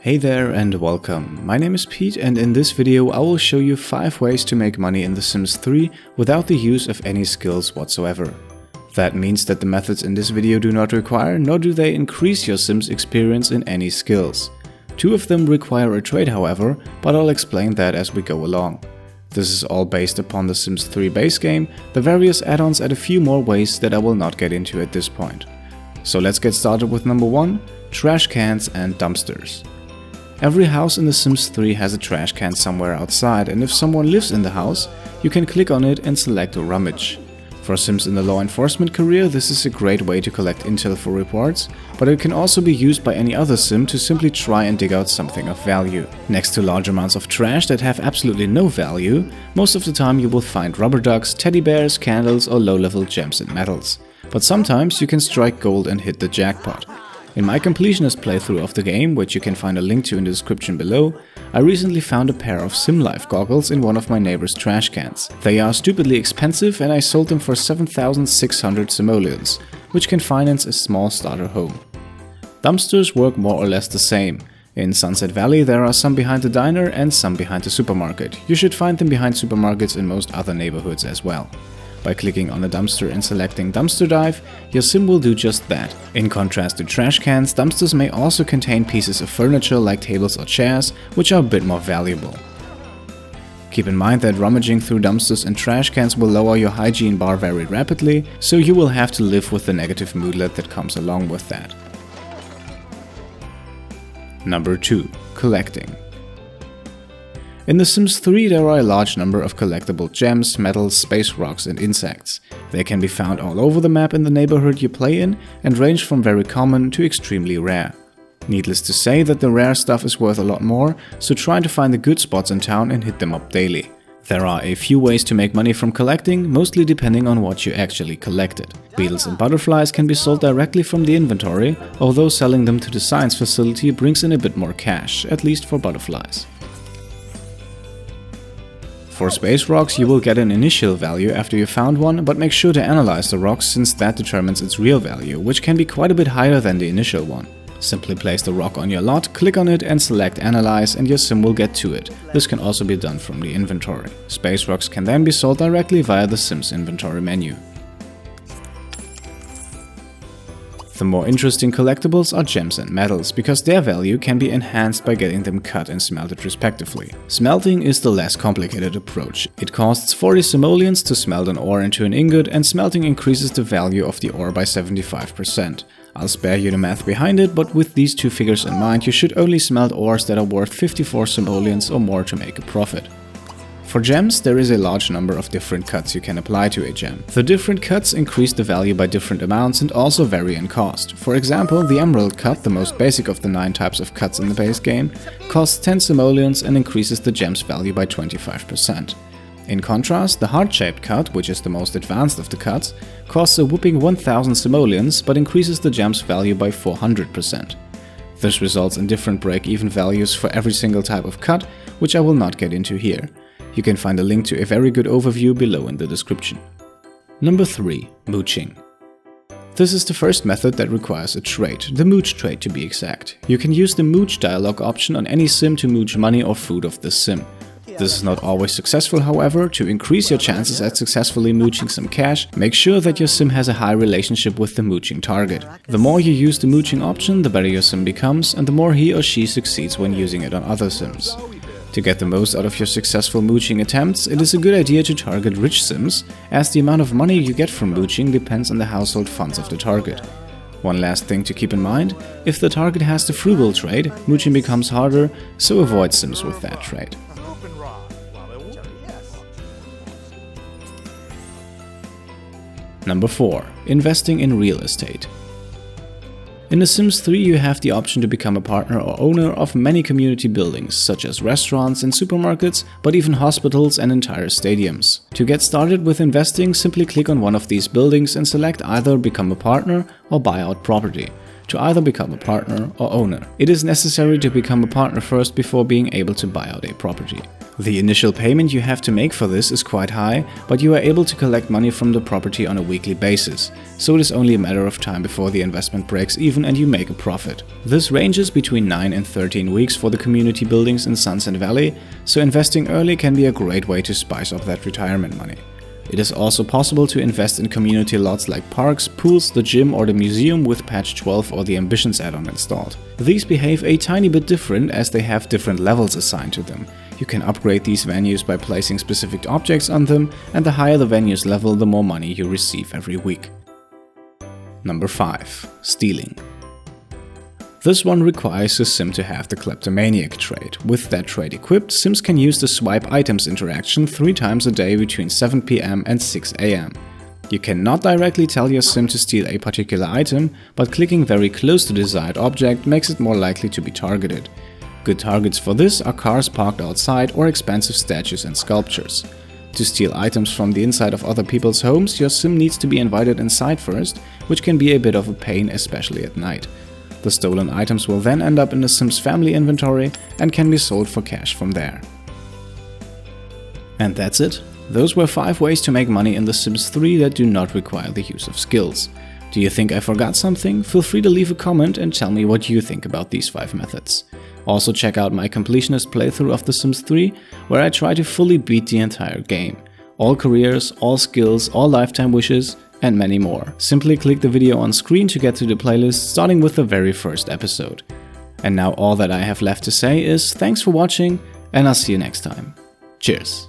Hey there and welcome. My name is Pete and in this video I will show you 5 ways to make money in The Sims 3 without the use of any skills whatsoever. That means that the methods in this video do not require, nor do they increase your Sims experience in any skills. 2 of them require a trade however, but I'll explain that as we go along. This is all based upon The Sims 3 base game, the various add-ons add a few more ways that I will not get into at this point. So let's get started with number 1, trash cans and dumpsters. Every house in The Sims 3 has a trash can somewhere outside, and if someone lives in the house, you can click on it and select a rummage. For Sims in the law enforcement career, this is a great way to collect intel for reports, but it can also be used by any other Sim to simply try and dig out something of value. Next to large amounts of trash that have absolutely no value, most of the time you will find rubber ducks, teddy bears, candles or low-level gems and metals. But sometimes you can strike gold and hit the jackpot. In my completionist playthrough of the game, which you can find a link to in the description below, I recently found a pair of SimLife goggles in one of my neighbor's trash cans. They are stupidly expensive and I sold them for 7,600 simoleons, which can finance a small starter home. Dumpsters work more or less the same. In Sunset Valley there are some behind the diner and some behind the supermarket. You should find them behind supermarkets in most other neighborhoods as well. By clicking on a dumpster and selecting Dumpster Dive, your Sim will do just that. In contrast to trash cans, dumpsters may also contain pieces of furniture like tables or chairs, which are a bit more valuable. Keep in mind that rummaging through dumpsters and trash cans will lower your hygiene bar very rapidly, so you will have to live with the negative moodlet that comes along with that. Number 2. Collecting. In The Sims 3 there are a large number of collectible gems, metals, space rocks and insects. They can be found all over the map in the neighborhood you play in and range from very common to extremely rare. Needless to say that the rare stuff is worth a lot more, so try to find the good spots in town and hit them up daily. There are a few ways to make money from collecting, mostly depending on what you actually collected. Beetles and butterflies can be sold directly from the inventory, although selling them to the science facility brings in a bit more cash, at least for butterflies. For space rocks you will get an initial value after you found one, but make sure to analyze the rocks since that determines its real value, which can be quite a bit higher than the initial one. Simply place the rock on your lot, click on it and select Analyze and your Sim will get to it. This can also be done from the inventory. Space rocks can then be sold directly via the Sim's inventory menu. The more interesting collectibles are gems and metals, because their value can be enhanced by getting them cut and smelted respectively. Smelting is the less complicated approach. It costs 40 simoleons to smelt an ore into an ingot, and smelting increases the value of the ore by 75%. I'll spare you the math behind it, but with these 2 figures in mind you should only smelt ores that are worth 54 simoleons or more to make a profit. For gems, there is a large number of different cuts you can apply to a gem. The different cuts increase the value by different amounts and also vary in cost. For example, the emerald cut, the most basic of the 9 types of cuts in the base game, costs 10 simoleons and increases the gem's value by 25%. In contrast, the heart-shaped cut, which is the most advanced of the cuts, costs a whopping 1000 simoleons but increases the gem's value by 400%. This results in different break-even values for every single type of cut, which I will not get into here. You can find a link to a very good overview below in the description. Number 3. Mooching. This is the first method that requires a trade, the Mooch trade to be exact. You can use the Mooch dialogue option on any Sim to mooch money or food of the Sim. This is not always successful, however. To increase your chances at successfully mooching some cash, make sure that your Sim has a high relationship with the mooching target. The more you use the mooching option, the better your Sim becomes, and the more he or she succeeds when using it on other Sims. To get the most out of your successful mooching attempts, it is a good idea to target rich Sims, as the amount of money you get from mooching depends on the household funds of the target. One last thing to keep in mind, if the target has the frugal trade, mooching becomes harder, so avoid Sims with that trade. Number 4. Investing in real estate. In The Sims 3 you have the option to become a partner or owner of many community buildings, such as restaurants and supermarkets, but even hospitals and entire stadiums. To get started with investing, simply click on one of these buildings and select either become a partner or buy out property, to either become a partner or owner. It is necessary to become a partner first before being able to buy out a property. The initial payment you have to make for this is quite high, but you are able to collect money from the property on a weekly basis, so it is only a matter of time before the investment breaks even and you make a profit. This ranges between 9 and 13 weeks for the community buildings in Sunset Valley, so investing early can be a great way to spice up that retirement money. It is also possible to invest in community lots like parks, pools, the gym or the museum with patch 12 or the Ambitions add-on installed. These behave a tiny bit different as they have different levels assigned to them. You can upgrade these venues by placing specific objects on them, and the higher the venue's level, the more money you receive every week. Number 5. Stealing. This one requires a sim to have the Kleptomaniac trait. With that trait equipped, sims can use the swipe items interaction 3 times a day between 7 PM and 6 AM. You cannot directly tell your sim to steal a particular item, but clicking very close to the desired object makes it more likely to be targeted. Good targets for this are cars parked outside or expensive statues and sculptures. To steal items from the inside of other people's homes, your sim needs to be invited inside first, which can be a bit of a pain, especially at night. The stolen items will then end up in the sim's family inventory and can be sold for cash from there. And that's it. Those were 5 ways to make money in The Sims 3 that do not require the use of skills. Do you think I forgot something? Feel free to leave a comment and tell me what you think about these 5 methods. Also check out my completionist playthrough of The Sims 3, where I try to fully beat the entire game. All careers, all skills, all lifetime wishes, and many more. Simply click the video on screen to get to the playlist, starting with the very first episode. And now all that I have left to say is thanks for watching, and I'll see you next time. Cheers!